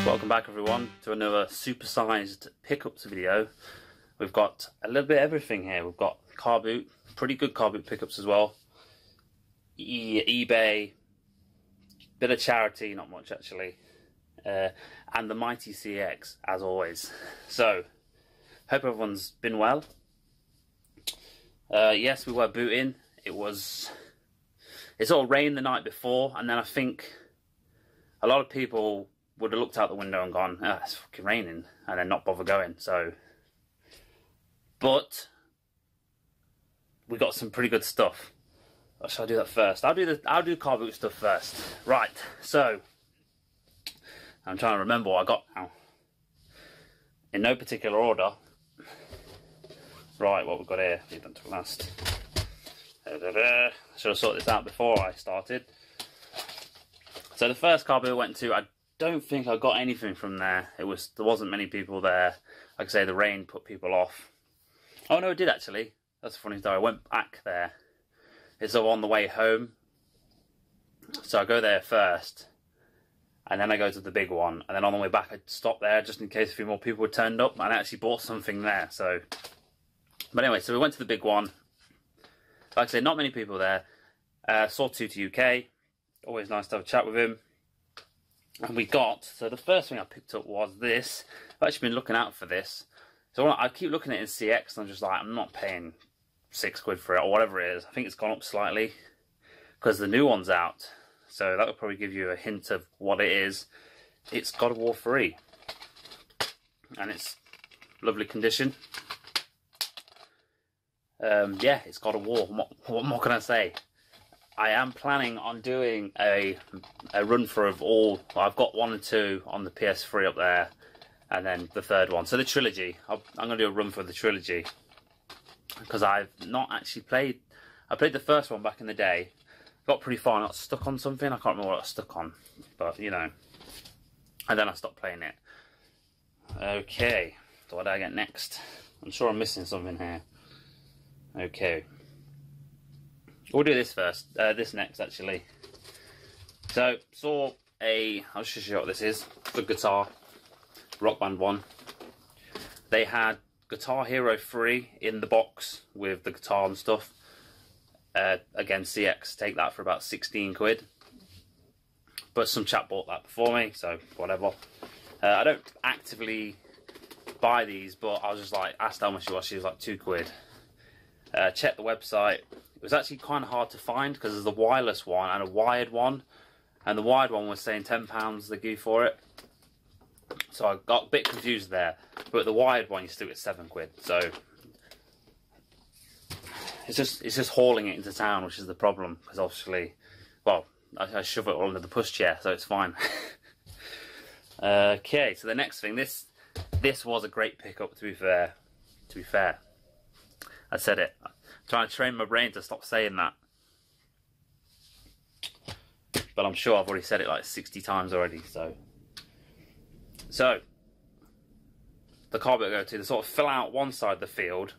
Welcome back everyone to another supersized pickups video. We've got a little bit of everything here. We've got car boot, pretty good car boot pickups as well. eBay, bit of charity, not much actually. And the Mighty CX as always. So, hope everyone's been well. Yes, we were booting. It all rained the night before, and then I think a lot of people would have looked out the window and gone, "Ah, it's fucking raining," and then not bother going. So, but we got some pretty good stuff. Or shall I do that first? I'll do car boot stuff first. Right. So I'm trying to remember what I got now. In no particular order. Right, what we've got here. Leave that to last. I should have sorted this out before I started. So the first car boot I went to, I don't think I got anything from there. There wasn't many people there. Like I say, the rain put people off. Oh no, it did actually. That's a funny story. I went back there. It's on the way home. So I go there first, and then I go to the big one, and then on the way back I stop there just in case a few more people had turned up, and I actually bought something there. So, but anyway, so we went to the big one. Like I say, not many people there. Saw Tutti UK. Always nice to have a chat with him. And so the first thing I picked up was this. I've actually been looking out for this. So I keep looking at it in CX, and I'm just like, I'm not paying £6 for it, or whatever it is. I think it's gone up slightly, because the new one's out. So that will probably give you a hint of what it is. It's God of War 3. And it's lovely condition. Yeah, it's God of War. What more can I say? I am planning on doing a run through of all. I've got 1 and 2 on the PS3 up there, and then the third one. So the trilogy. I'm going to do a run for the trilogy, because I've not actually played. I played the first one back in the day. Got pretty far. I got stuck on something. I can't remember what I was stuck on, but you know. And then I stopped playing it. Okay. So what do I get next? I'm sure I'm missing something here. Okay. We'll do this first. This next, actually. So, I'll just show you what this is. The guitar. Rock Band 1. They had Guitar Hero 3 in the box with the guitar and stuff. Again, CX, take that for about £16. But some chap bought that before me, so whatever. I don't actively buy these, but I was just like, asked how much it was. She was like £2. Checked the website. It was actually kind of hard to find, because there's a wireless one and a wired one, and the wired one was saying £10 they give for it. So I got a bit confused there, but the wired one you still get £7. So it's just hauling it into town, which is the problem, because obviously, well, I shove it all under the pushchair, so it's fine. Okay, so the next thing, this was a great pickup. To be fair, I said it. Trying to train my brain to stop saying that, but I'm sure I've already said it like 60 times already. So the car boot I go to, they sort of fill out one side of the field,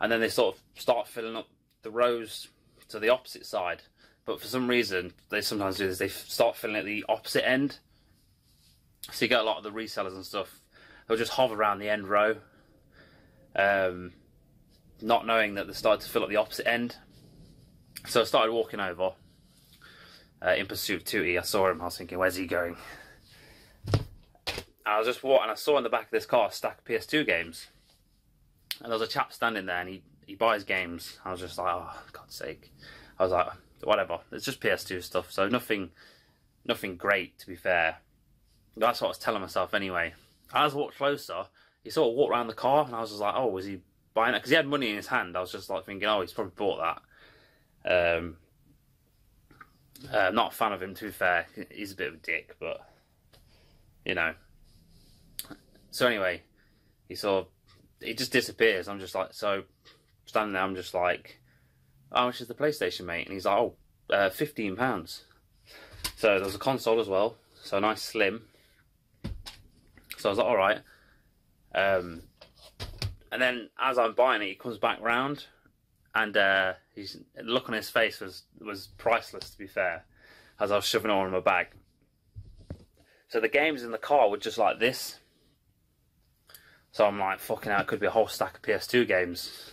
and then they sort of start filling up the rows to the opposite side. But for some reason, they sometimes do this. They start filling at the opposite end. So you get a lot of the resellers and stuff. They'll just hover around the end row. Not knowing that they started to fill up the opposite end. So I started walking over in pursuit of Tutti. I saw him, I was thinking, where's he going? I was just walking, and I saw in the back of this car a stack of PS2 games. And there was a chap standing there, and he buys games. I was just like, oh, for God's sake. I was like, whatever, it's just PS2 stuff, so nothing great, to be fair. That's what I was telling myself anyway. As I walked closer, he sort of walked around the car, and I was just like, oh, was he buying it? Because he had money in his hand. I was just like thinking, oh, he's probably bought that. I'm not a fan of him, to be fair. He's a bit of a dick, but you know. So anyway, he just disappears. I'm just like, so standing there, I'm just like, how much is the PlayStation, mate? And he's like, oh, £15. So there's a console as well, so nice slim. So I was like, all right. And then as I'm buying it, he comes back round, and the look on his face was priceless, to be fair, as I was shoving it all in my bag. So the games in the car were just like this. So I'm like, fucking hell, it could be a whole stack of PS2 games.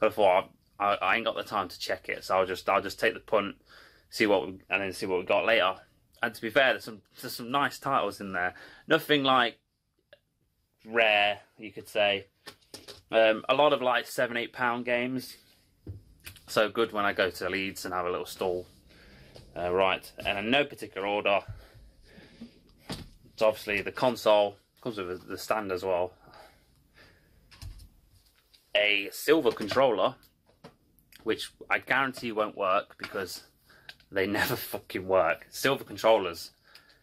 But I thought, I ain't got the time to check it, so I'll just take the punt, and then see what we got later. And to be fair, there's some nice titles in there. Nothing like rare, you could say. A lot of like £7-8 games. So good when I go to Leeds and have a little stall. Right, and in no particular order. So obviously the console comes with the stand as well. A silver controller, which I guarantee won't work because they never fucking work. Silver controllers.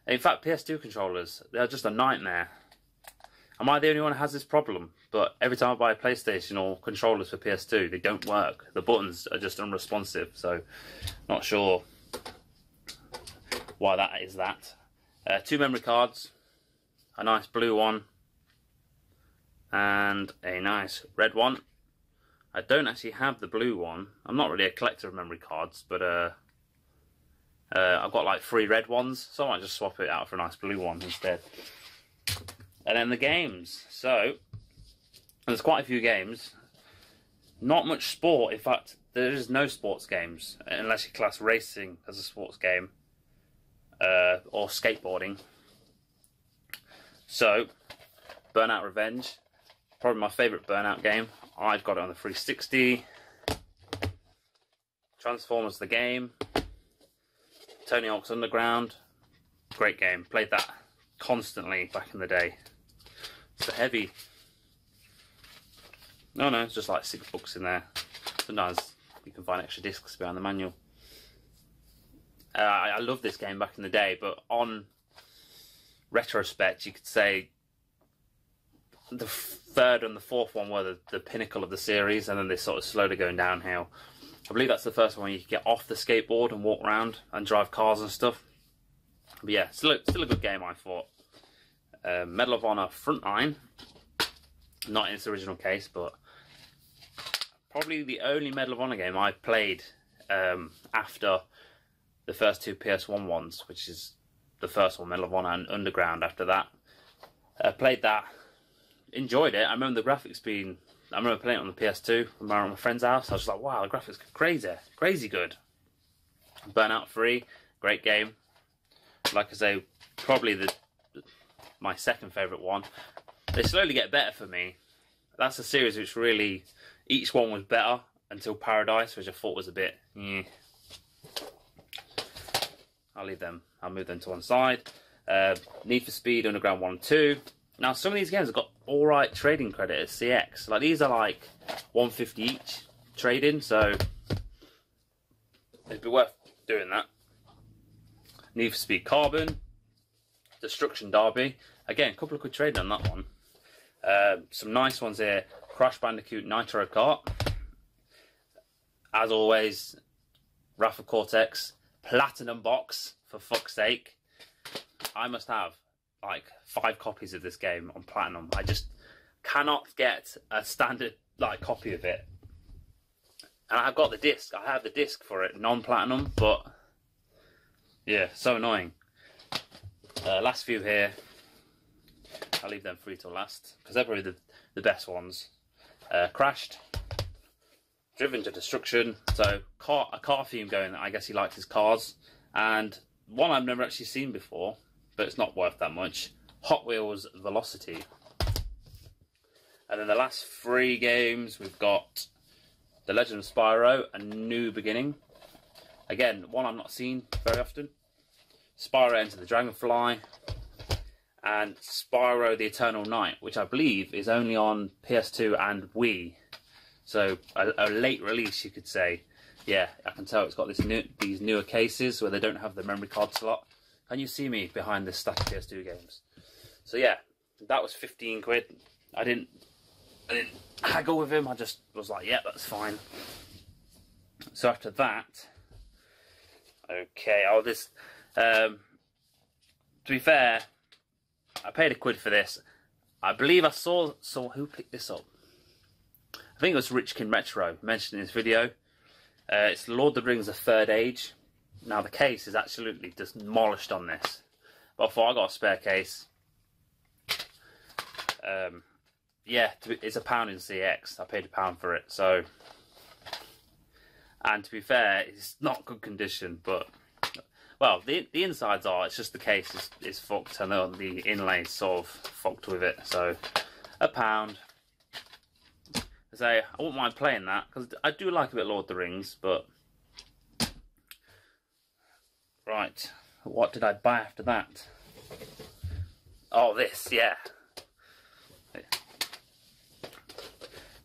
In fact, PS2 controllers, they're just a nightmare. Am I the only one who has this problem? But every time I buy a PlayStation or controllers for PS2, they don't work. The buttons are just unresponsive, so not sure why that is that. 2 memory cards, a nice blue one, and a nice red one. I don't actually have the blue one. I'm not really a collector of memory cards, but I've got like 3 red ones, so I might just swap it out for a nice blue one instead. And then the games. So, there's quite a few games. Not much sport. In fact, there is no sports games, unless you class racing as a sports game, or skateboarding. So, Burnout Revenge, probably my favourite Burnout game. I've got it on the 360. Transformers the game. Tony Hawk's Underground. Great game. Played that constantly back in the day. It's a heavy. No, it's just like 6 books in there. Sometimes you can find extra discs behind the manual. I love this game back in the day, but on retrospect, you could say the 3rd and the 4th one were the pinnacle of the series, and then they sort of slowly going downhill. I believe that's the first one where you could get off the skateboard and walk around and drive cars and stuff. But yeah, still a good game, I thought. Medal of Honor Frontline, not in its original case, but probably the only Medal of Honor game I played after the first 2 PS1 ones, which is the first one, Medal of Honor, and Underground after that. Played that, enjoyed it. I remember the graphics being... I remember playing it on the PS2 when I was at my friend's house. I was just like, wow, the graphics are crazy good. Burnout 3, great game. Like I say, probably my second favourite one. They slowly get better for me. That's a series which really, each one was better until Paradise, which I thought was a bit, I'll leave them. I'll move them to one side. Need for Speed Underground 1 and 2. Now, some of these games have got alright trading credit at CX. Like, these are like 150 each trading, so it'd be worth doing that. Need for Speed Carbon. Destruction Derby. Again, a couple of good trading on that one. Some nice ones here. Crash Bandicoot Nitro Kart. As always, Wrath of Cortex. Platinum box, for fuck's sake. I must have like 5 copies of this game on Platinum. I just cannot get a standard like copy of it. And I've got the disc. I have the disc for it, non-Platinum, but yeah, so annoying. Last few here. I'll leave them free till last, because they're probably the best ones. Crashed. Driven to Destruction. So a car theme going. I guess he likes his cars. And one I've never actually seen before, but it's not worth that much. Hot Wheels Velocity. And then the last 3 games, we've got The Legend of Spyro, A New Beginning. Again, one I've not seen very often. Spyro Enter the Dragonfly. And Spyro the Eternal Night, which I believe is only on PS2 and Wii. So a late release, you could say. Yeah, I can tell it's got these newer cases where they don't have the memory card slot. Can you see me behind this stack of PS2 games? So yeah, that was 15 quid. I didn't haggle with him. I just was like, yeah, that's fine. So after that, okay, to be fair, I paid £1 for this. I believe I saw who picked this up. I think it was Richkin Retro mentioned in his video. It's Lord of the Rings: The Third Age. Now the case is absolutely demolished on this, but But I thought I got a spare case. Yeah, it's £1 in CX. I paid £1 for it. So, and to be fair, it's not good condition, but well, the insides are. It's just the case is fucked, and the inlay's sort of fucked with it. So, £1. So I wouldn't mind playing that because I do like a bit of Lord of the Rings, but right, what did I buy after that? Oh, this, yeah.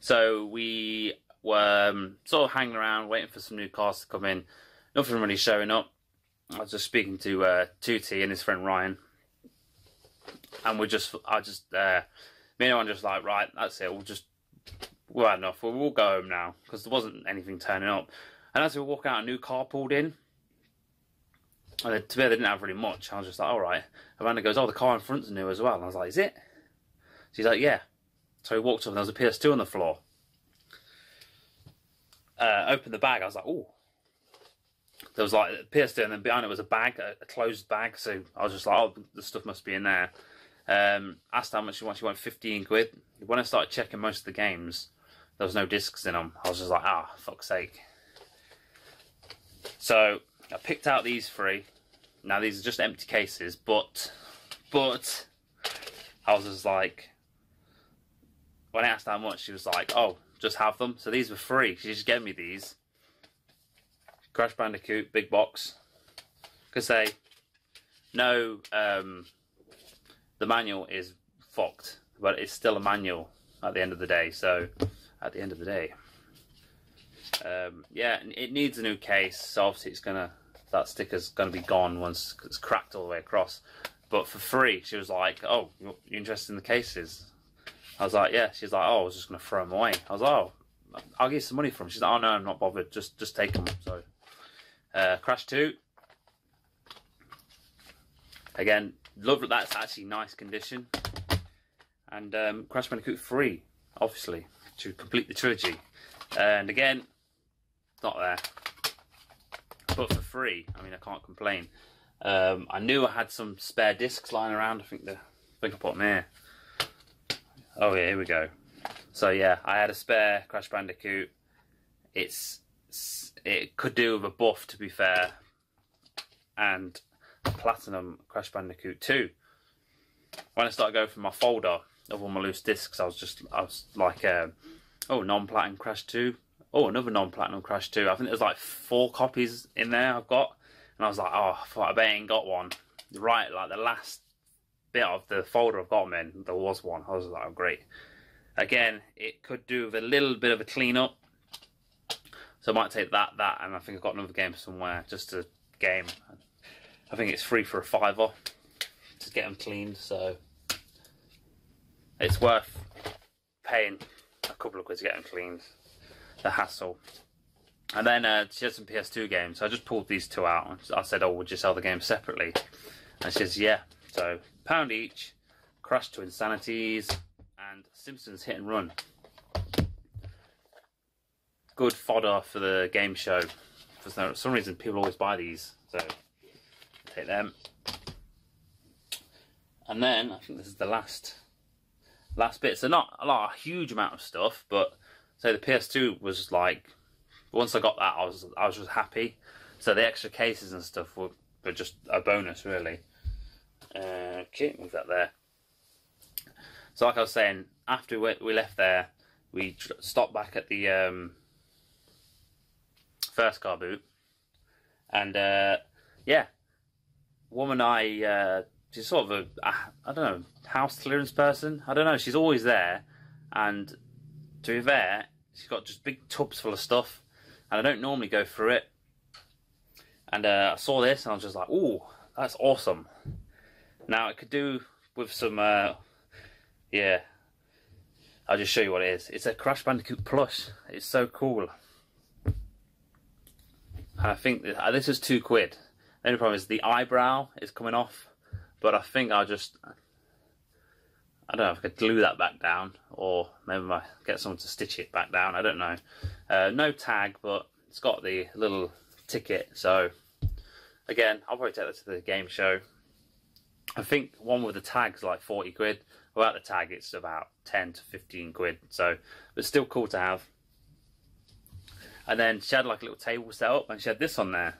So we were sort of hanging around, waiting for some new cars to come in. Nothing really showing up. I was just speaking to Tootie and his friend Ryan, and me and Owen just like, right, that's it. We've had enough. We'll go home now because there wasn't anything turning up. And as we walk out, a new car pulled in. And to be fair, they didn't have really much. I was just like, all right. Amanda goes, oh, the car in front's new as well. And I was like, is it? She's like, yeah. So he walked up and there was a PS2 on the floor. Opened the bag. I was like, oh. There was like a PS2 and then behind it was a bag, a closed bag. So I was just like, oh, the stuff must be in there. Asked how much she wanted. She wanted 15 quid. When I started checking most of the games, there was no discs in them. I was just like, ah, fuck's sake. So I picked out these 3. Now these are just empty cases, but I was just like, when I asked how much, she was like, oh, just have them. So these were free. She just gave me these. Crash Bandicoot, big box. Could say, no, the manual is fucked, but it's still a manual at the end of the day. So, at the end of the day, yeah, it needs a new case. So obviously, that sticker's gonna be gone once it's cracked all the way across. But for free, she was like, "Oh, you interested in the cases?" I was like, "Yeah." She's like, "Oh, I was just gonna throw them away." I was like, "Oh, I'll give you some money for them." She's like, "Oh no, I'm not bothered. Just take them." So, Crash 2. Again, love that that's actually nice condition. And Crash Bandicoot 3, obviously, to complete the trilogy. And again, not there. But for free, I mean, I can't complain. I knew I had some spare discs lying around. I think I put them here. Oh yeah, here we go. So yeah, I had a spare Crash Bandicoot. It could do with a buff, to be fair. And Platinum Crash Bandicoot 2. When I started going through my folder of all my loose discs, I was like, oh, non-platinum Crash 2. Oh, another non-platinum Crash 2. I think there's like 4 copies in there I've got. And I was like, oh, I bet I ain't got one. Right, like the last bit of the folder I've got them in, there was one. I was like, oh, great. Again, it could do with a little bit of a clean-up. So I might take that, and I think I've got another game somewhere, just a game. I think it's free for a £5 to get them cleaned, so it's worth paying a couple of quid to get them cleaned. The hassle. And then she had some PS2 games, so I just pulled these 2 out. I said, oh, would you sell the games separately? And she says, yeah. So, £1 each, Crash to Insanities, and Simpsons Hit and Run. Good fodder for the game show. For some reason, people always buy these, so take them. And then I think this is the last bit. So not a huge amount of stuff, but so the PS2 was like, once I got that, I was just happy. So the extra cases and stuff were just a bonus, really. Okay, move that there. So like I was saying, after we left there, we stopped back at the first car boot, and yeah, woman she's sort of I don't know, house clearance person. I don't know. She's always there, and to be fair, she's got just big tubs full of stuff, and I don't normally go through it. And I saw this, and I was just like, "Ooh, that's awesome!" Now it could do with some, yeah. I'll just show you what it is. It's a Crash Bandicoot plush. It's so cool. And I think this is £2. The only problem is the eyebrow is coming off, but I think I don't know if I could glue that back down, or maybe I get someone to stitch it back down. I don't know. No tag, but it's got the little ticket. So again, I'll probably take that to the game show. I think one with the tag's like 40 quid. Without the tag, it's about 10 to 15 quid. So, but still cool to have. And then she had like a little table set up, and she had this on there.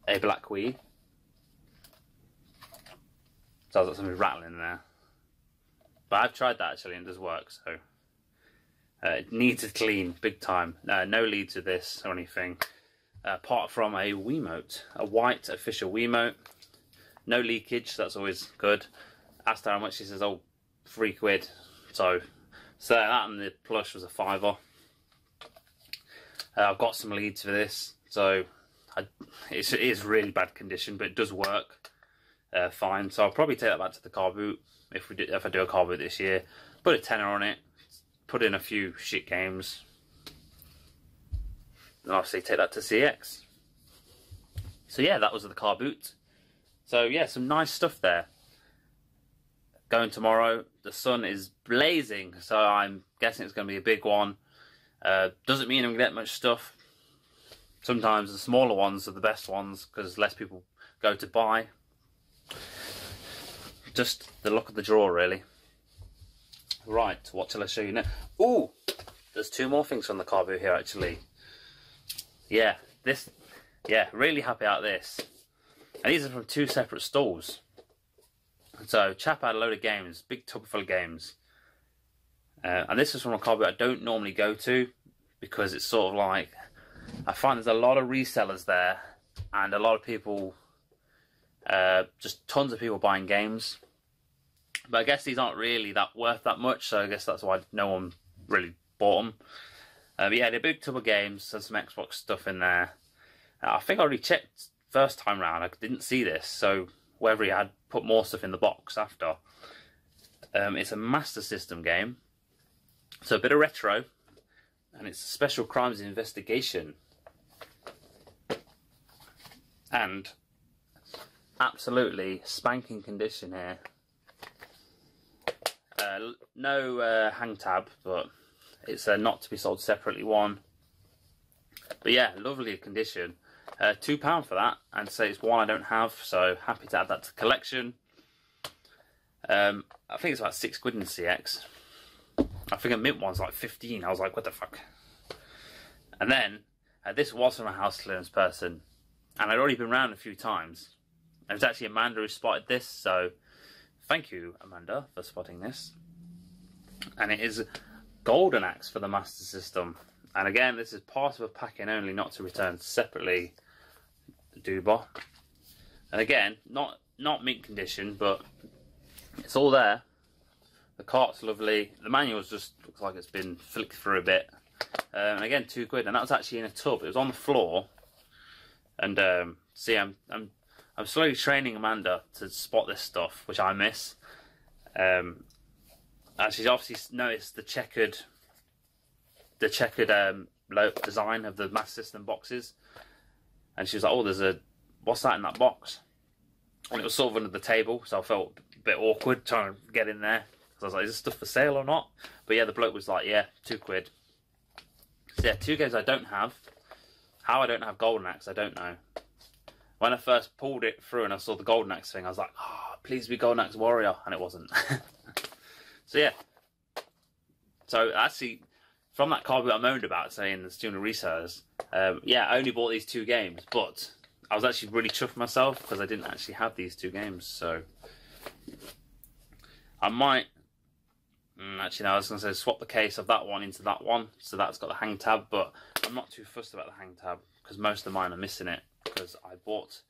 A black Wii. Sounds like something rattling there. But I've tried that actually, and it does work, so. It needs a clean, big time. No leads with this or anything. Apart from a Wiimote. A white official Wiimote. No leakage, that's always good. Asked her how much, she says, oh, 3 quid. So that and the plush was a £5. I've got some leads for this, so it is really bad condition, but it does work fine. So I'll probably take that back to the car boot if I do a car boot this year. Put a tenner on it, put in a few shit games, and obviously take that to CX. So yeah, that was the car boot. So yeah, some nice stuff there. Going tomorrow, the sun is blazing, so I'm guessing it's going to be a big one. Doesn't mean I'm going to get much stuff. Sometimes the smaller ones are the best ones because less people go to buy. Just the luck of the draw, really. Right, what shall I show you now? Ooh, there's 2 more things from the car boot here, actually. Yeah, really happy about this. And these are from 2 separate stalls. So, chap had a load of games, big tub full of games. And this is from a car boot I don't normally go to, because it's sort of like, I find there's a lot of resellers there, and a lot of people, just tons of people buying games. But I guess these aren't really that worth that much, so I guess that's why no one really bought them. But yeah, they're a big tub of games, there's some Xbox stuff in there. I think I already checked first time round, I didn't see this, so whether he had put more stuff in the box after. It's a Master System game, so a bit of retro, and it's Special Crimes Investigation. And absolutely spanking condition here. No hang tab, but it's a not to be sold separately one. But yeah, lovely condition. £2 for that, and say it's one I don't have, so happy to add that to collection. I think it's about 6 quid in CX. I think a mint one's like 15. I was like, what the fuck? And then this was from a house clearance person, and I'd already been round a few times. And it was actually Amanda who spotted this, so thank you, Amanda, for spotting this. And it is Golden Axe for the Master System. And again, this is part of a pack-in only, not to return separately. Dooba. And again, not mint condition, but it's all there. The cart's lovely. The manual's just looks like it's been flicked through a bit. And again, 2 quid, and that was actually in a tub. It was on the floor. And see, I'm slowly training Amanda to spot this stuff, which I miss. And she's obviously noticed the checkered design of the Master System boxes, and she was like, "Oh, what's that in that box?" And it was sort of under the table, so I felt a bit awkward trying to get in there. So I was like, "Is this stuff for sale or not?" But yeah, the bloke was like, "Yeah, 2 quid." So yeah, 2 games I don't have. How I don't have Golden Axe, I don't know. When I first pulled it through and I saw the Golden Axe thing, I was like, "Oh, please be Golden Axe Warrior," and it wasn't. So yeah. So actually, from that card that I moaned about, saying the student resellers, yeah, I only bought these 2 games, but I was actually really chuffed myself because I didn't actually have these 2 games. So I might, actually, no, I was going to say swap the case of that one into that one, so that's got the hang tab. But I'm not too fussed about the hang tab because most of mine are missing it, because I bought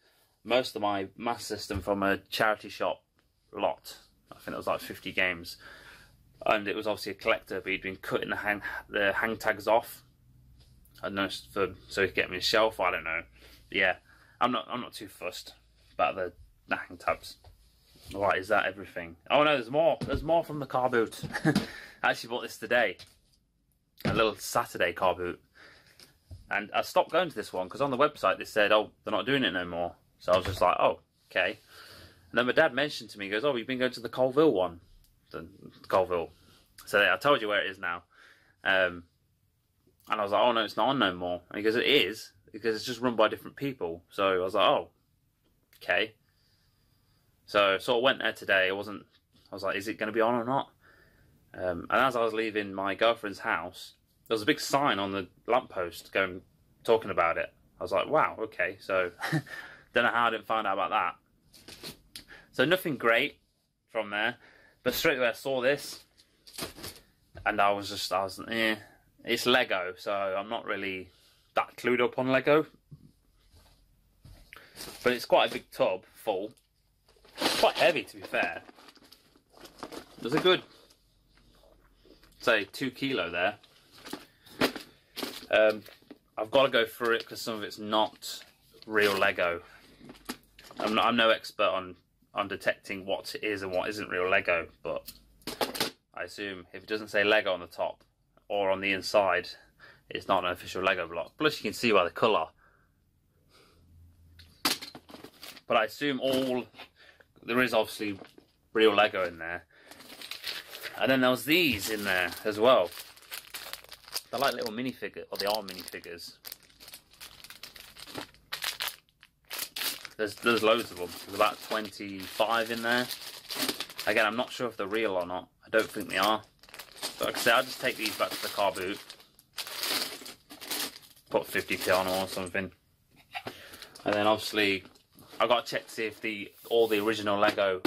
most of my Master System from a charity shop lot. I think it was like 50 games. And it was obviously a collector, but he'd been cutting the hang tags off. I don't know, so he could get me a shelf. I don't know. But yeah, I'm not too fussed about the hang tabs. Right, is that everything? Oh no, there's more. There's more from the car boot. I actually bought this today. A little Saturday car boot. And I stopped going to this one because on the website they said, oh, they're not doing it no more. So I was just like, oh, okay. And then my dad mentioned to me, he goes, oh, you've been going to the Colville one. The Colville. So I told you where it is now. And I was like, oh no, it's not on no more. And he goes, it is, because it's just run by different people. So I was like, oh, okay. So I went there today. I was like, is it going to be on or not? And as I was leaving my girlfriend's house, there was a big sign on the lamppost talking about it. I was like, wow, okay. So don't know how I didn't find out about that. So nothing great from there, but straight away I saw this, and I was it's Lego, so I'm not really that clued up on Lego. But it's quite a big tub full. It's quite heavy, to be fair. There's a good, say, 2 kilo there. I've got to go through it because some of it's not real Lego. I'm no expert on detecting what is and what isn't real Lego, but I assume if it doesn't say Lego on the top or on the inside, it's not an official Lego block. Plus you can see by the colour. But I assume there is obviously real Lego in there. And then there was these in there as well. They're like little minifigures, or they are minifigures. There's loads of them. There's about 25 in there. Again, I'm not sure if they're real or not. I don't think they are. But like I said, I'll just take these back to the car boot. Put 50p on them or something. And then obviously, I've got to check to see if all the original Lego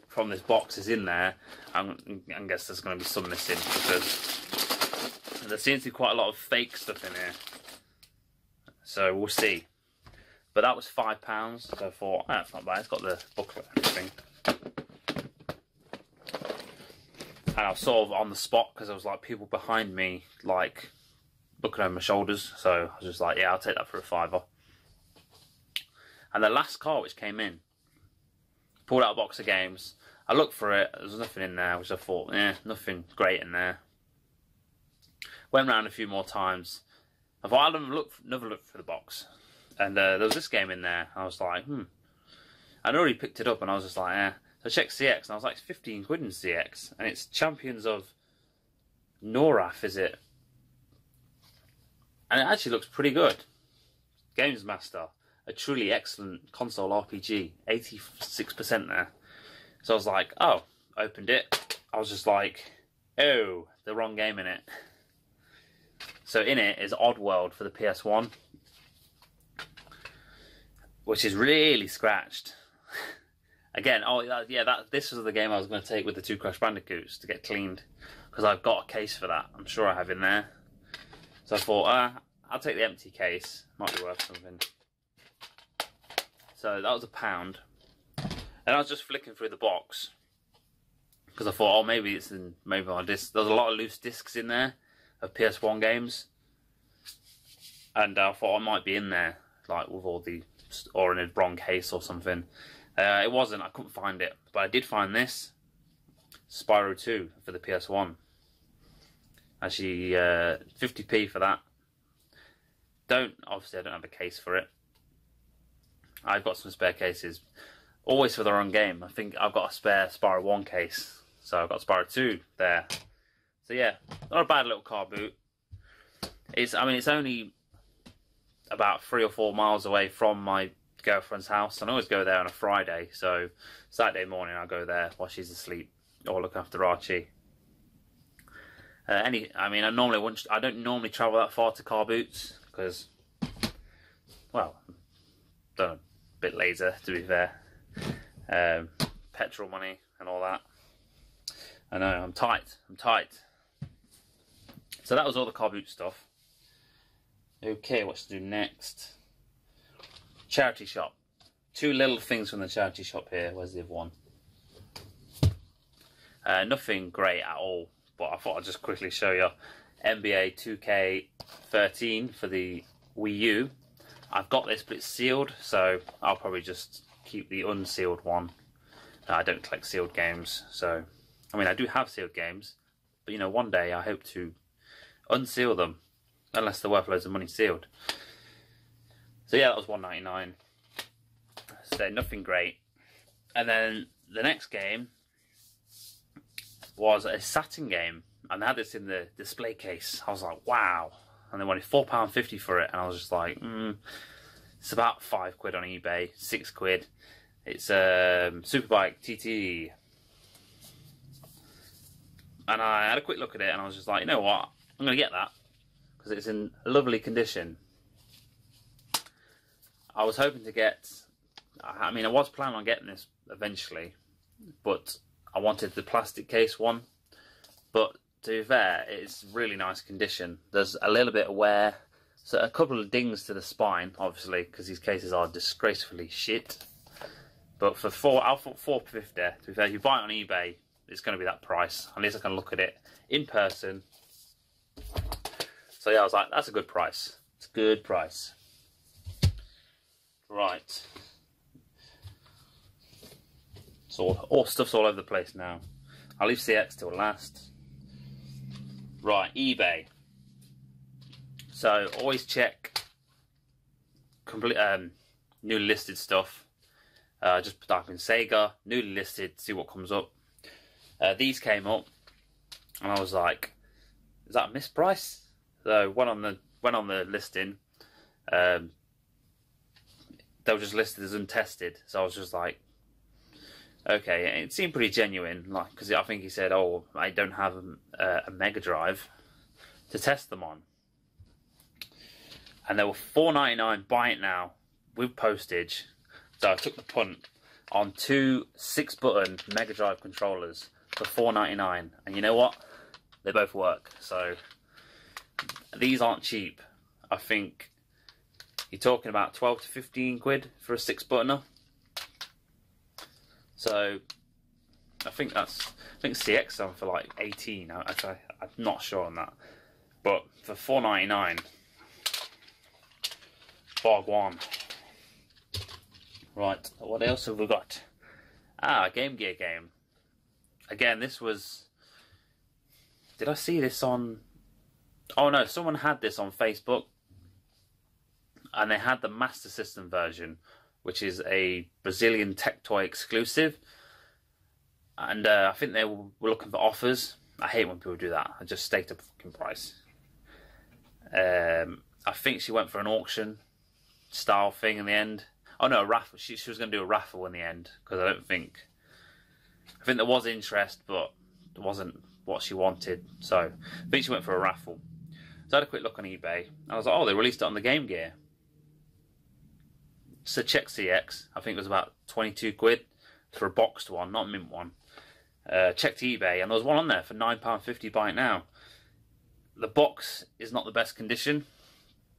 from this box is in there. I guess there's going to be some missing because there seems to be quite a lot of fake stuff in here. So we'll see. But that was £5, so I thought, that's not bad. It's got the booklet and everything. And I was sort of on the spot because there was like people behind me, like looking over my shoulders. So I was just like, yeah, I'll take that for a £5. And the last car which came in, pulled out a box of games. I looked for it. There was nothing in there, which I thought, nothing great in there. Went round a few more times. I thought I'd another look for the box. And there was this game in there. I was like, I'd already picked it up and I was just like, So I checked CX and I was like, it's 15 quid in CX. And it's Champions of Noraf, is it? And it actually looks pretty good. Games Master. A truly excellent console RPG. 86% there. So I was like, opened it. I was just like, the wrong game in it. So in it is Oddworld for the PS1. Which is really scratched. Again, this was the game I was going to take with the 2 Crash Bandicoots to get cleaned. Because I've got a case for that. I'm sure I have in there. So I thought, I'll take the empty case. Might be worth something. So that was £1. And I was just flicking through the box. Because I thought, maybe it's maybe my disc. There's a lot of loose discs in there of PS1 games. And I thought I might be in there. Like with all the... or in a wrong case or something. It wasn't, I couldn't find it. But I did find this. Spyro 2 for the PS1. Actually, 50p for that. Obviously I don't have a case for it. I've got some spare cases. Always for the wrong game. I think I've got a spare Spyro 1 case. So I've got Spyro 2 there. So yeah, not a bad little car boot. It's only about 3 or 4 miles away from my girlfriend's house. And I always go there on a Friday, so Saturday morning I'll go there while she's asleep or look after Archie. I don't normally travel that far to car boots because, well, I'm a bit lazy to be fair. Petrol money and all that. I know, I'm tight. So that was all the car boot stuff. Okay, what to do next? Charity shop. 2 little things from the charity shop here. Where's the other one? Nothing great at all, but I thought I'd just quickly show you. NBA 2K13 for the Wii U. I've got this, but it's sealed, so I'll probably just keep the unsealed one. I don't collect sealed games, so... I do have sealed games, but, one day I hope to unseal them. Unless they're worth loads of money sealed. So yeah, that was $1.99. So nothing great. And then the next game was a Saturn game. And they had this in the display case. I was like, wow. And they wanted £4.50 for it. And I was just like, it's about £5 on eBay, £6. It's Superbike TT. And I had a quick look at it and I was just like, you know what, I'm going to get that because it's in lovely condition. I was hoping to get, I mean, I was planning on getting this eventually, but I wanted the plastic case one. But to be fair, it's really nice condition. There's a little bit of wear, so a couple of dings to the spine, obviously, because these cases are disgracefully shit. But for $450, to be fair, if you buy it on eBay, it's going to be that price. At least I can look at it in person. So yeah, I was like, that's a good price. It's a good price. Right. So all stuff's all over the place now. I'll leave CX till last. Right, eBay. So always check complete newly listed stuff. Just type in Sega newly listed, see what comes up. These came up, and I was like, "Is that a misprice?" So went on the listing. They were just listed as untested, so I was just like, "Okay." It seemed pretty genuine, like because I think he said, "Oh, I don't have a Mega Drive to test them on," and they were $4.99. Buy it now with postage. So I took the punt on 2 6-button Mega Drive controllers for $4.99, and you know what? They both work. So these aren't cheap. I think you're talking about 12 to 15 quid for a 6-buttoner. So I think CX on for like 18. I'm not sure on that, but for $4.99, bog one. Right, what else have we got? Ah, Game Gear game. Again, this was... Did I see this on... Oh no, someone had this on Facebook. And they had the Master System version, which is a Brazilian Tectoy exclusive. And I think they were looking for offers. I hate when people do that. I just state a fucking price. I think she went for an auction style thing in the end. Oh no, a raffle. She was going to do a raffle in the end, because I think there was interest, but it wasn't what she wanted. So I think she went for a raffle. So I had a quick look on eBay. I was like, oh, they released it on the Game Gear. So check CX. I think it was about 22 quid for a boxed one, not a mint one. Checked eBay, and there was one on there for £9.50. Buy it now. The box is not the best condition,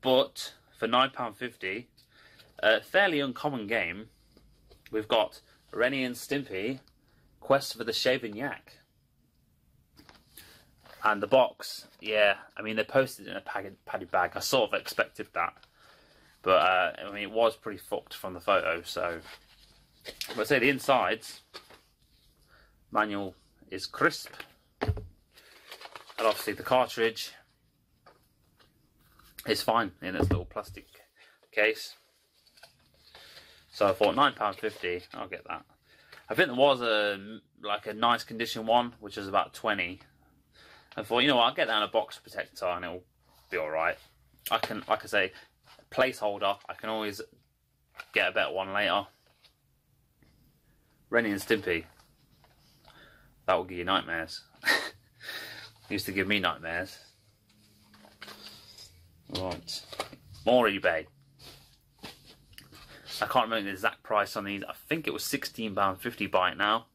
but for £9.50, a fairly uncommon game. We've got Ren and Stimpy, Quest for the Shaven Yak. And the box, yeah, I mean, they posted it in a padded bag. I sort of expected that. But, I mean, it was pretty fucked from the photo, so... But I say the insides, manual is crisp. And obviously the cartridge is fine in its little plastic case. So I thought £9.50, I'll get that. I think there was a nice condition one, which was about 20. I thought, you know what, I'll get that in a box protector and it'll be alright. I can, like I say, placeholder, I can always get a better one later. Ren and Stimpy. That will give you nightmares. Used to give me nightmares. Right. More eBay. I can't remember the exact price on these. I think it was £16.50. Buy it now.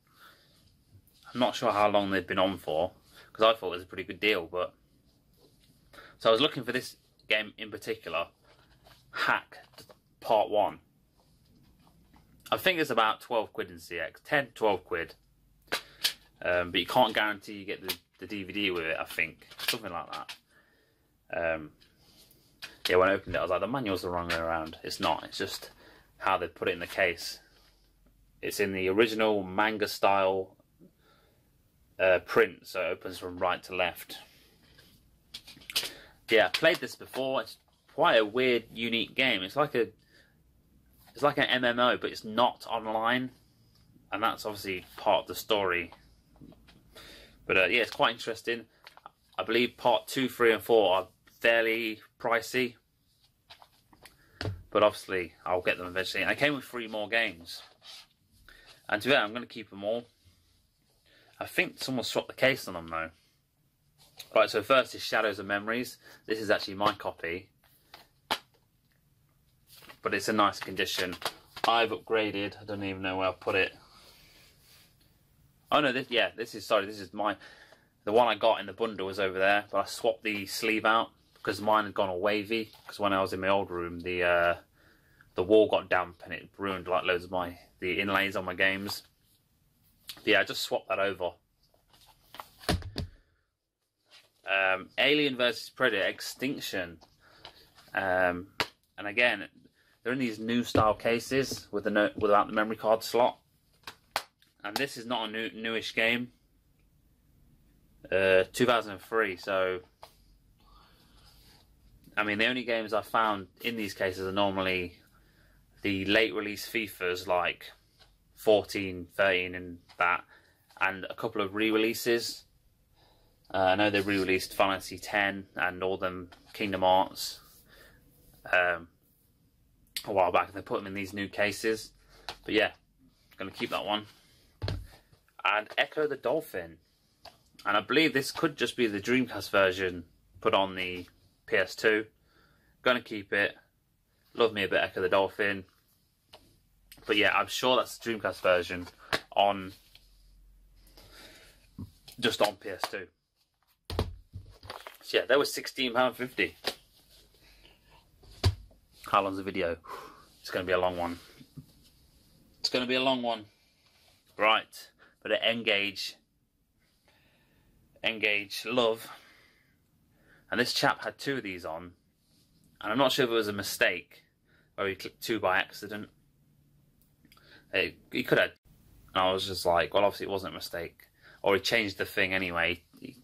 I'm not sure how long they've been on for, because I thought it was a pretty good deal. But so I was looking for this game in particular, Hack Part 1. I think it's about 12 quid in CX, 10, 12 quid. But you can't guarantee you get the DVD with it, I think. Something like that. Yeah, when I opened it, I was like, the manual's the wrong way around. It's not, it's just how they put it in the case. It's in the original manga style print, so it opens from right to left. Yeah, I played this before. It's quite a weird, unique game. It's like an MMO, but it's not online, and that's obviously part of the story. But yeah, it's quite interesting. I believe part 2, 3, and 4 are fairly pricey, but obviously I'll get them eventually. And I came with 3 more games. And to be honest, I'm going to keep them all. I think someone swapped the case on them though. Right, so first is Shadows of Memories. This is actually my copy, but it's in nice condition. I've upgraded. I don't even know where I'll put it. Oh no, this is mine. The one I got in the bundle was over there, but I swapped the sleeve out because mine had gone all wavy. Because when I was in my old room, the wall got damp and it ruined like loads of the inlays on my games. But yeah, I just swapped that over. Alien vs Predator Extinction, and again they're in these new style cases with without the memory card slot, and this is not a newish game. 2003, so I mean the only games I found in these cases are normally the late release FIFAs like 14, 13 and that, and a couple of re-releases. I know they re-released Final Fantasy X and all them Kingdom Hearts a while back, and they put them in these new cases. But yeah, going to keep that one. And Echo the Dolphin. And I believe this could just be the Dreamcast version put on the PS2. Going to keep it. Love me a bit Echo the Dolphin. But yeah, I'm sure that's the Dreamcast version just on PS2. So yeah, that was £16.50. How long's the video? It's going to be a long one. It's going to be a long one. Right, but Engage Love. And this chap had two of these on. And I'm not sure if it was a mistake or he clicked two by accident. He could have. And I was just like, well, obviously it wasn't a mistake. Or he changed the thing anyway.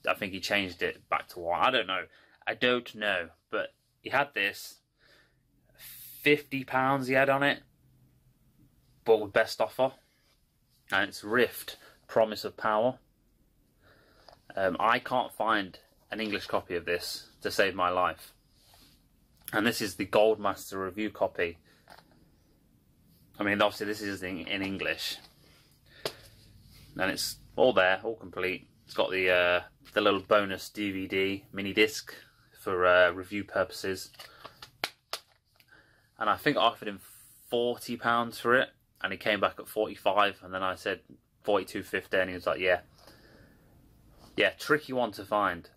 I think he changed it back to one. I don't know. But he had this. £50 he had on it. Bought with best offer. And it's Rift, Promise of Power. I can't find an English copy of this to save my life. And this is the Goldmaster review copy. I mean, obviously this is in English. And it's all there, all complete. It's got the little bonus DVD mini disc for review purposes. And I think I offered him £40 for it, and he came back at 45, and then I said 42.50, and he was like, yeah, tricky one to find.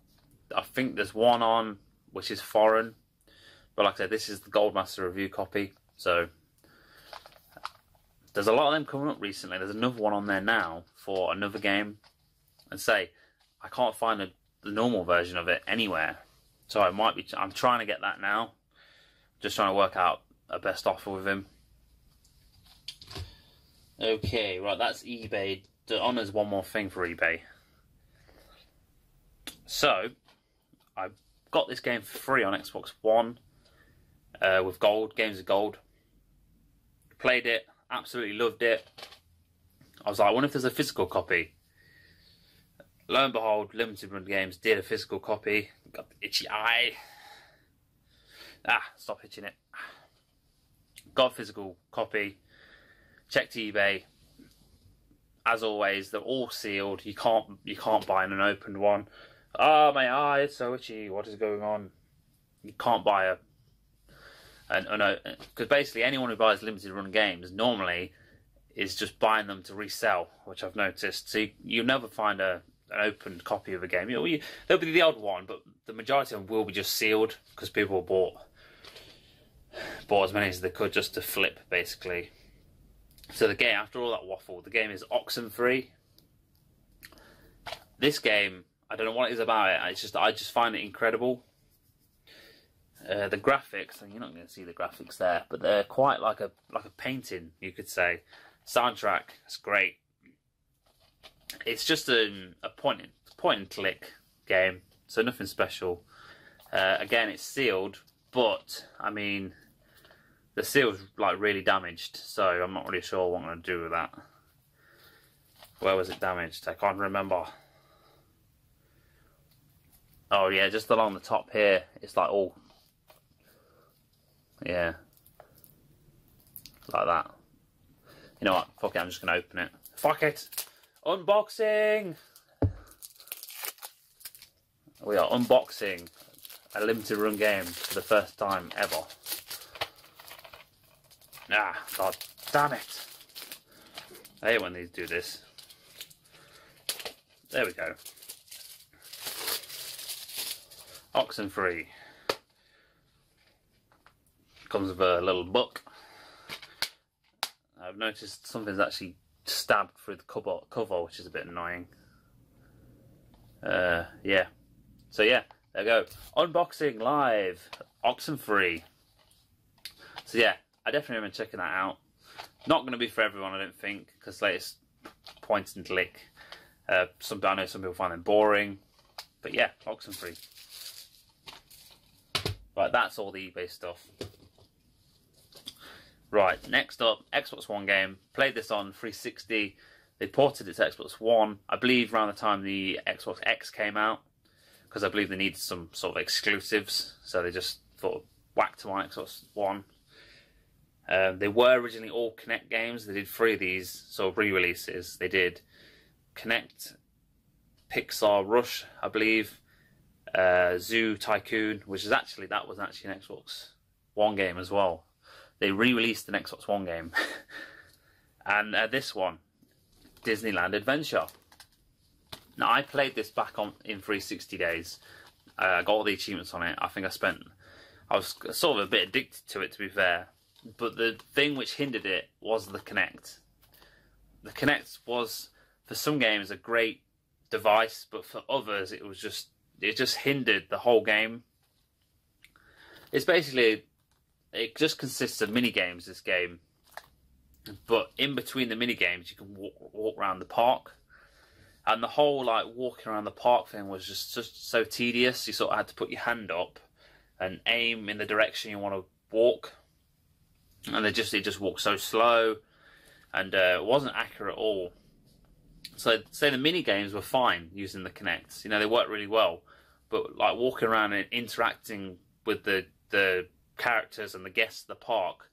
I think there's one on which is foreign, but like I said, this is the Goldmaster review copy, so there's a lot of them coming up recently. There's another one on there now for another game, and say I can't find the normal version of it anywhere, so I'm trying to get that now, just trying to work out a best offer with him. Okay, right, that's eBay. There's one more thing for eBay. So, I got this game for free on Xbox One with gold, Games of Gold. Played it, absolutely loved it. I was like, I wonder if there's a physical copy. Lo and behold, Limited Run Games did a physical copy. Got the itchy eye. Stop itching it. Got a physical copy. Checked eBay. As always, they're all sealed. You can't buy an unopened one. Oh, my eye, it's so itchy. What is going on? You can't buy because basically anyone who buys limited run games normally is just buying them to resell, which I've noticed. So you'll never find an opened copy of a game. There'll be the odd one, but the majority of them will be just sealed because people bought as many as they could just to flip, basically. So the game, after all that waffle, the game is Oxenfree. This game, I don't know what it is about it. I just find it incredible. The graphics, and you're not going to see the graphics there, but they're quite like a painting, you could say. Soundtrack, it's great. It's just a point and click game, so nothing special. Again, it's sealed, but I mean, the seal's like really damaged, so I'm not really sure what I'm going to do with that. Where was it damaged? I can't remember. Oh yeah, just along the top here, it's like all, yeah, like that. You know what? Fuck it, I'm just going to open it. Fuck it! Unboxing! We are unboxing a limited run game for the first time ever. Ah, god damn it. I hate when these do this. There we go. Oxenfree. Comes with a little book. I've noticed something's actually stabbed through the cover, which is a bit annoying. Yeah. So yeah, there we go. Unboxing live, Oxenfree. So yeah, I definitely recommend checking that out. Not going to be for everyone, I don't think, because like, it's point and click. I know some people find them boring, but yeah, Oxenfree. Right, that's all the eBay stuff. Right, next up, Xbox One game. Played this on 360. They ported it to Xbox One, I believe, around the time the Xbox X came out, because I believe they needed some sort of exclusives, so they just sort of whacked them on Xbox One. They were originally all Kinect games. They did 3 of these sort of re-releases. They did Kinect, Pixar Rush, I believe, Zoo Tycoon, which is actually, that was actually an Xbox One game as well. They re-released an Xbox One game. And this one, Disneyland Adventure. Now, I played this back in 360 days. I got all the achievements on it. I was sort of a bit addicted to it, to be fair. But the thing which hindered it was the Kinect. The Kinect was, for some games, a great device, but for others, it just hindered the whole game. It's basically, it just consists of mini games, this game. But in between the mini games, you can walk around the park. And the whole like walking around the park thing was just so tedious. You sort of had to put your hand up and aim in the direction you want to walk. And it just walked so slow, and it wasn't accurate at all. So, say the mini games were fine using the Kinect. You know, they worked really well. But like walking around and interacting with the characters and the guests of the park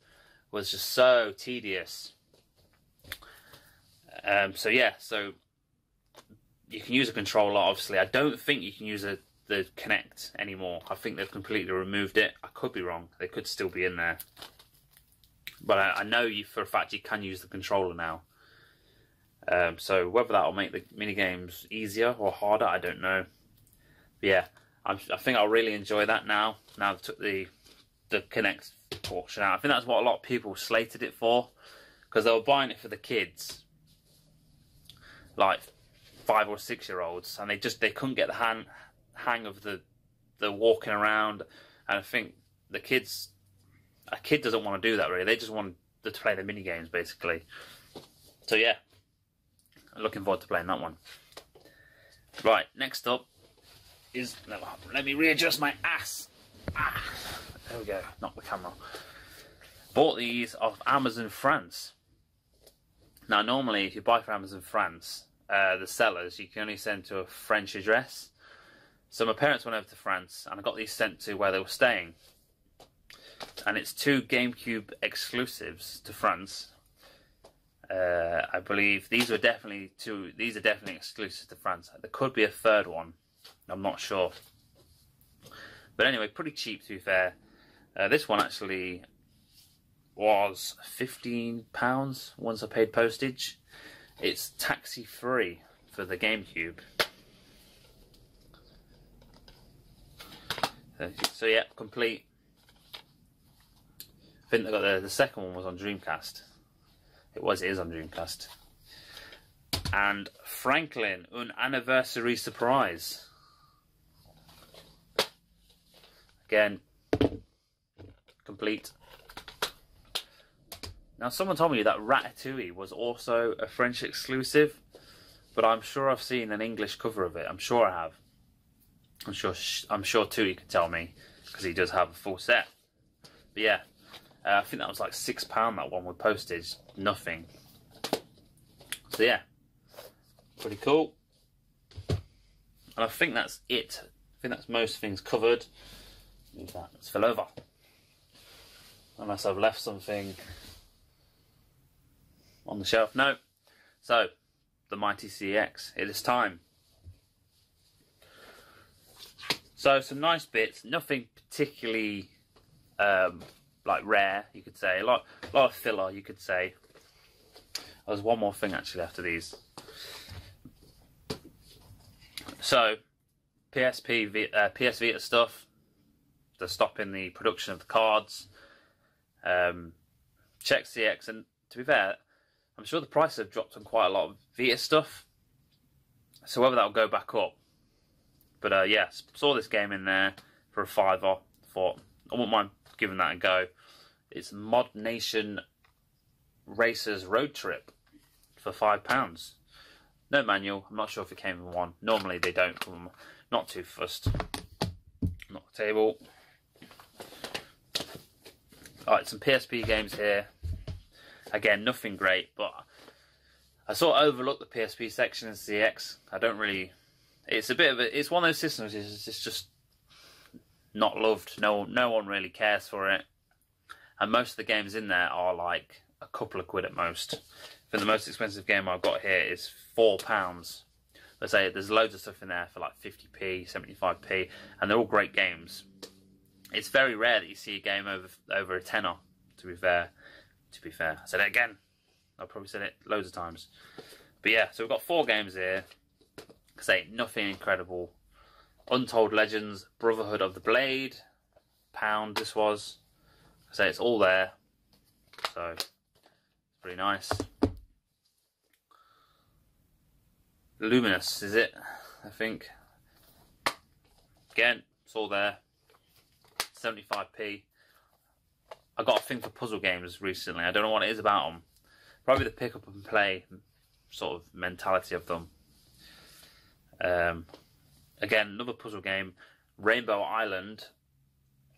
was just so tedious. So yeah, so you can use a controller. Obviously, I don't think you can use the Kinect anymore. I think they've completely removed it. I could be wrong. They could still be in there. But I know for a fact you can use the controller now. So whether that will make the minigames easier or harder, I don't know. But yeah, I think I'll really enjoy that now. Now they took the Kinect portion out. I think that's what a lot of people slated it for, because they were buying it for the kids, like 5 or 6 year olds, and they couldn't get the hang of the walking around. And I think a kid doesn't want to do that really. They just want to play the mini games basically. So yeah, I'm looking forward to playing that one. Right, next up is, let me readjust my ass. There we go, knock the camera. Bought these off Amazon France. Now normally if you buy from Amazon France, the sellers, you can only send to a French address. So my parents went over to France and I got these sent to where they were staying. And it's 2 GameCube exclusives to France. I believe these are definitely exclusive to France. There could be a third one. I'm not sure. But anyway, pretty cheap to be fair. This one actually was £15 once I paid postage. It's taxi free for the GameCube. So yeah, complete. I think they got the second one was on Dreamcast. It is on Dreamcast. And Franklin, an anniversary surprise. Again, complete. Now, someone told me that Ratatouille was also a French exclusive, but I'm sure I've seen an English cover of it. I'm sure I have. I'm sure Tui can tell me, because he does have a full set. But yeah. I think that was like £6 that one with postage, nothing. So yeah, pretty cool. And I think that's it. I think that's most things covered. Move that, let's fill over. Unless I've left something. on the shelf? No. So, the Mighty CX. It is time. So, some nice bits. Nothing particularly like rare, you could say. A lot of filler, you could say. There's one more thing actually after these. So, PS Vita stuff. They're stopping the production of the cards. Check CX, and to be fair, I'm sure the prices have dropped on quite a lot of Vita stuff. So whether that'll go back up. But yeah, saw this game in there for a $5. Thought I wouldn't mind giving that a go. It's Mod Nation Racers Road Trip for £5. No manual. I'm not sure if it came in one. Normally they don't. I'm not too fussed. Not the table. Alright, some PSP games here. Again, nothing great, but I sort of overlooked the PSP section in CX. I don't really. It's a bit of a. It's one of those systems. It's just not loved. No one really cares for it, and most of the games in there are like a couple of quid at most. I think the most expensive game I've got here is £4. Let's say there's loads of stuff in there for like 50p, 75p, and they're all great games. It's very rare that you see a game over a tenner. To be fair, I said it again. I've probably said it loads of times. But yeah, so we've got 4 games here. Say nothing incredible. Untold Legends, Brotherhood of the Blade, £1. This was. Say it's all there. So it's pretty nice. Luminous, is it? I think. Again, it's all there. 75p. I got a thing for puzzle games recently. I don't know what it is about them. Probably the pick up and play sort of mentality of them. Again, another puzzle game, Rainbow Island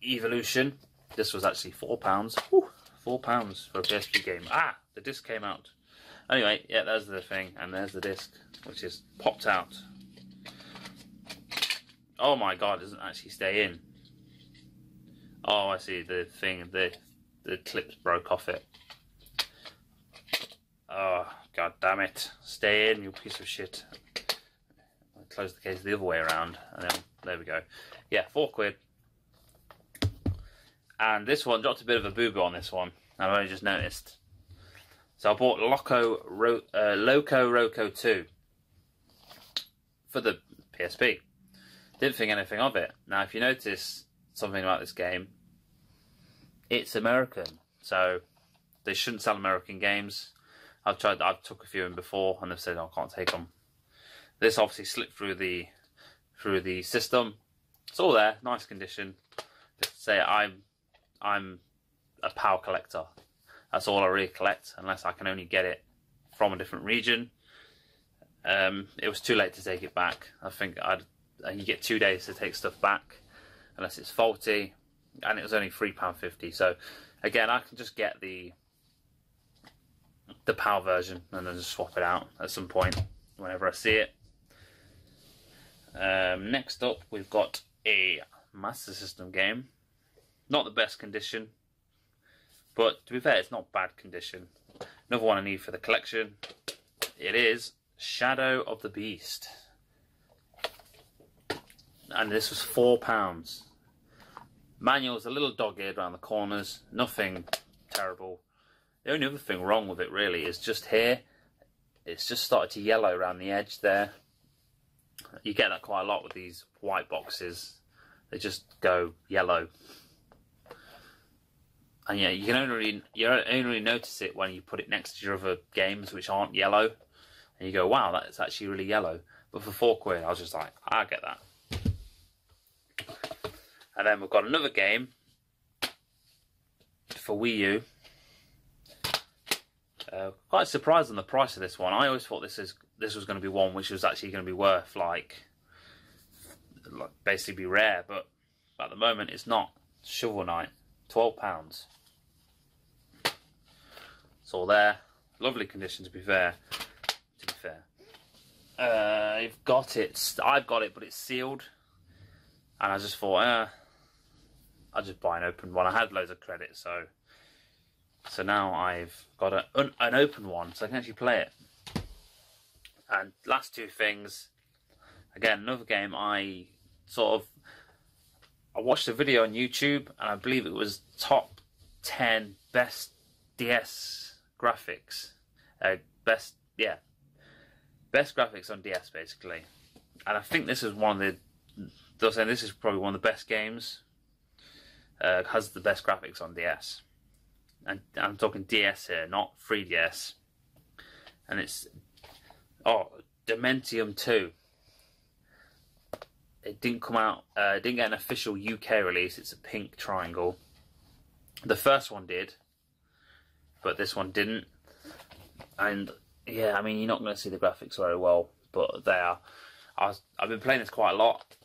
Evolution. This was actually £4. Whew, £4 for a PSP game. Ah, the disc came out. Anyway, yeah, there's the thing, and there's the disc, which is popped out. Oh my god, it doesn't actually stay in. Oh, I see the thing. The clips broke off it. Oh, god damn it! Stay in, you piece of shit. I'll close the case the other way around, and then there we go. Yeah, £4. And this one dropped a bit of a boo-boo on this one. I've only just noticed. So I bought Loco Roco 2 for the PSP. Didn't think anything of it. Now, if you notice something about this game, it's American, so they shouldn't sell American games. I've took a few in before, and they've said, "Oh, I can't take them." This obviously slipped through the system. It's all there, nice condition. Just to say, I'm a PAL collector. That's all I really collect, unless I can only get it from a different region. It was too late to take it back. I think you get 2 days to take stuff back, unless it's faulty, and it was only £3.50. So again, I can just get the PAL version and then just swap it out at some point whenever I see it. Next up, we've got a Master System game. Not the best condition, but to be fair, it's not bad condition. Another one I need for the collection. It is Shadow of the Beast. And this was £4. Manual's a little dog-eared around the corners. Nothing terrible. The only other thing wrong with it really is just here. It's just started to yellow around the edge there. You get that quite a lot with these white boxes. They just go yellow. And yeah, you only really notice it when you put it next to your other games which aren't yellow. And you go, wow, that's actually really yellow. But for £4, I was just like, I get that. And then we've got another game for Wii U. Quite surprised on the price of this one. I always thought this was going to be one which was actually going to be worth like basically be rare, but at the moment it's not. Shovel Knight, £12. It's all there. Lovely condition, to be fair. I've got it, but it's sealed. And I just thought, I'll just buy an open one. I had loads of credit, so So now I've got an open one, so I can actually play it. And last two things, again, another game I watched a video on YouTube, and I believe it was top 10 best DS graphics. Best graphics on DS, basically. And I think this is one of they're saying this is probably one of the best games. Has the best graphics on DS. And I'm talking DS here, not 3DS. And it's Dementium 2. It didn't come out, it didn't get an official UK release. It's a pink triangle. The first one did, but this one didn't. And yeah, I mean, you're not going to see the graphics very well, but they are. I've been playing this quite a lot,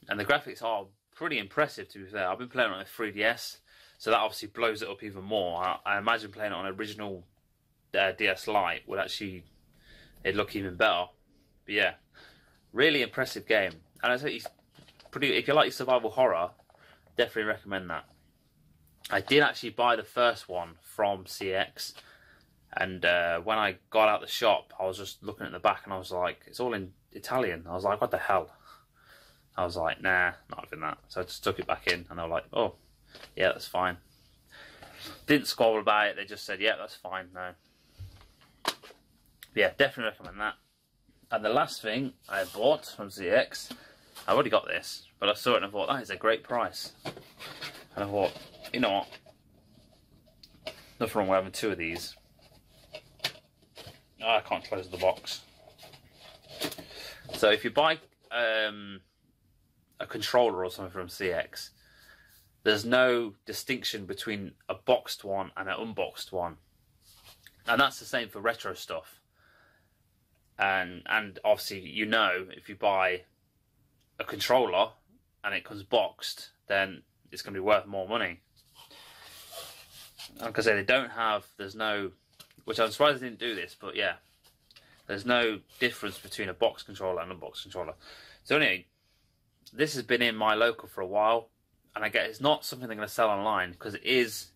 and the graphics are pretty impressive, to be fair. I've been playing on a 3DS, so that obviously blows it up even more. I imagine playing it on an original DS Lite would actually, it'd look even better. But yeah, really impressive game. And I think if you like your survival horror, definitely recommend that. I did actually buy the first one from CX, and when I got out the shop, I was just looking at the back, and I was like, it's all in Italian. I was like, what the hell? I was like, nah, not having that. So I just took it back in, and they were like, oh, yeah, that's fine. Didn't squabble about it. They just said, yeah, that's fine. No. But yeah, definitely recommend that. And the last thing I bought from CX, I've already got this, but I saw it and I thought, that is a great price. And I thought, you know what? Nothing wrong with having two of these. Oh, I can't close the box. So if you buy a controller or something from CX, there's no distinction between a boxed one and an unboxed one. And that's the same for retro stuff. And obviously, you know, if you buy a controller and it comes boxed, then it's going to be worth more money. Like I say, there's no, which I'm surprised they didn't do this, but yeah, there's no difference between a box controller and an unboxed controller. So anyway, this has been in my local for a while, and I get it's not something they're going to sell online, because it is,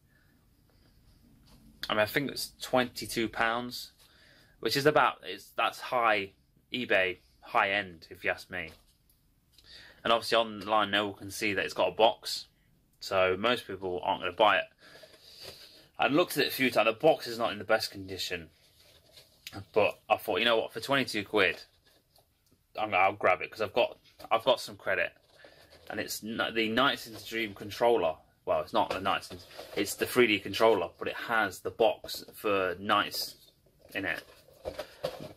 I mean, I think it's £22, which is that's high eBay, high end, if you ask me. And obviously online, no one can see that it's got a box, so most people aren't going to buy it. I looked at it a few times. The box is not in the best condition, but I thought, you know what, for 22 quid, I'll grab it, because I've got some credit, and it's the Nights into Dream controller. Well, it's not the Nights, it's the 3D controller, but it has the box for Nights in it.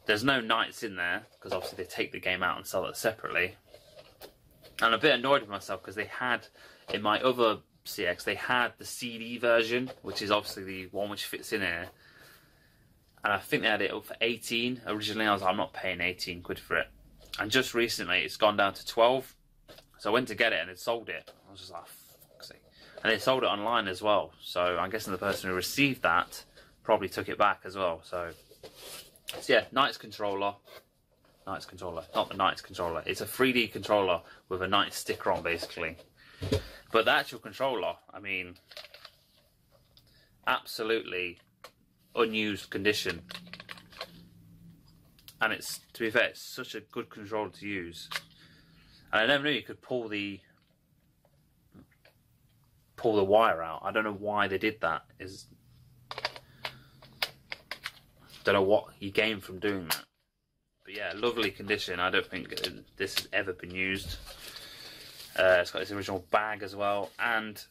There's no Nights in there, because obviously they take the game out and sell it separately. And I'm a bit annoyed with myself, because they had, in my other CX, they had the CD version, which is obviously the one which fits in here. And I think they had it up for 18. Originally, I was like, I'm not paying 18 quid for it. And just recently, it's gone down to 12. So I went to get it, and it sold it. I was just like, fuck's sake. And they sold it online as well. So I'm guessing the person who received that probably took it back as well. So yeah, Nights controller. Nights controller, not the Nights controller. It's a 3D controller with a Nights sticker on, basically. But the actual controller, I mean, absolutely unused condition. And it's, to be fair, it's such a good controller to use. And I never knew you could pull the wire out. I don't know why they did that. Don't know what you gain from doing that. But yeah, lovely condition. I don't think this has ever been used. It's got its original bag as well, and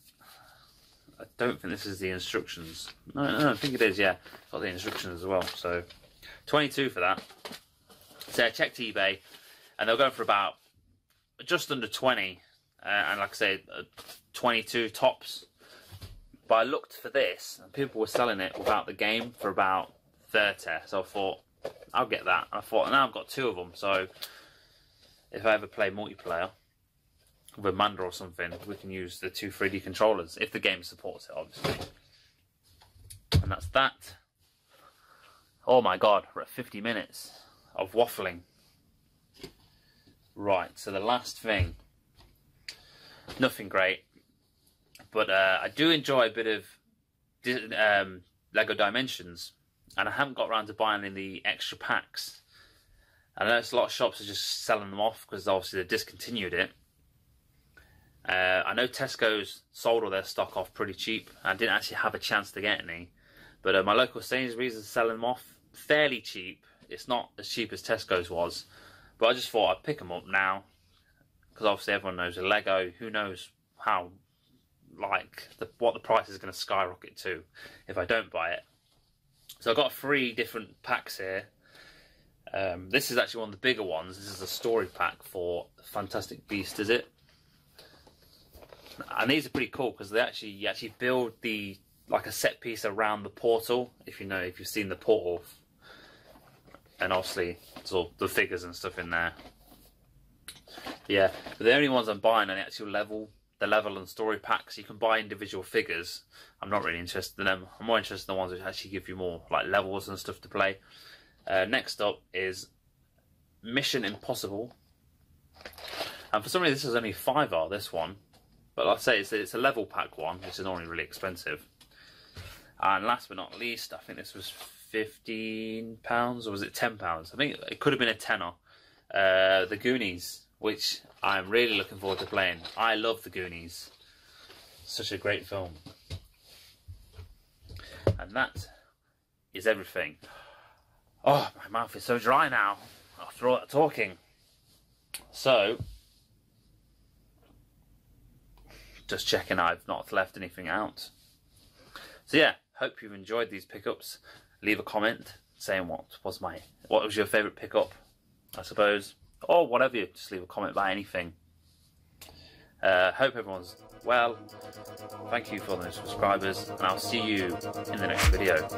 I don't think this is the instructions. No, I think it is, yeah. It's got the instructions as well. So 22 for that. So I checked eBay, and they'll go for about just under 20, and like I say, 22 tops. But I looked for this, and people were selling it without the game for about 30. So I thought, I'll get that. And I thought, now I've got two of them, so if I ever play multiplayer with Amanda or something, we can use the two 3D controllers, if the game supports it, obviously. And that's that. Oh my god, we're at 50 minutes of waffling. Right, so the last thing. Nothing great, but I do enjoy a bit of Lego Dimensions, and I haven't got around to buying any of the extra packs. I know a lot of shops are just selling them off because obviously they've discontinued it. I know Tesco's sold all their stock off pretty cheap. I didn't actually have a chance to get any, but my local Sainsbury's is selling them off fairly cheap. It's not as cheap as Tesco's was, but I just thought I'd pick them up now because obviously everyone knows a Lego. Who knows how, like, what the price is going to skyrocket to if I don't buy it. So I've got 3 different packs here. This is actually one of the bigger ones. This is a story pack for Fantastic Beast, is it? And these are pretty cool because you actually build like a set piece around the portal. If you've seen the portal, and obviously it's all the figures and stuff in there. Yeah, but the only ones I'm buying are the actual the level and story packs. You can buy individual figures. I'm not really interested in them. I'm more interested in the ones which actually give you more like levels and stuff to play. Next up is Mission Impossible, and for some reason this is only £5, this one. But like I say, it's a level pack one, which is normally really expensive. And last but not least, I think this was £15, or was it £10? I think it could have been a tenner. The Goonies, which I'm really looking forward to playing. I love The Goonies. Such a great film. And that is everything. Oh, my mouth is so dry now after all that talking. So, just checking I've not left anything out. So yeah, hope you've enjoyed these pickups. Leave a comment saying what was your favourite pickup, I suppose, or whatever. Just leave a comment about anything. Hope everyone's well. Thank you for the new subscribers, and I'll see you in the next video.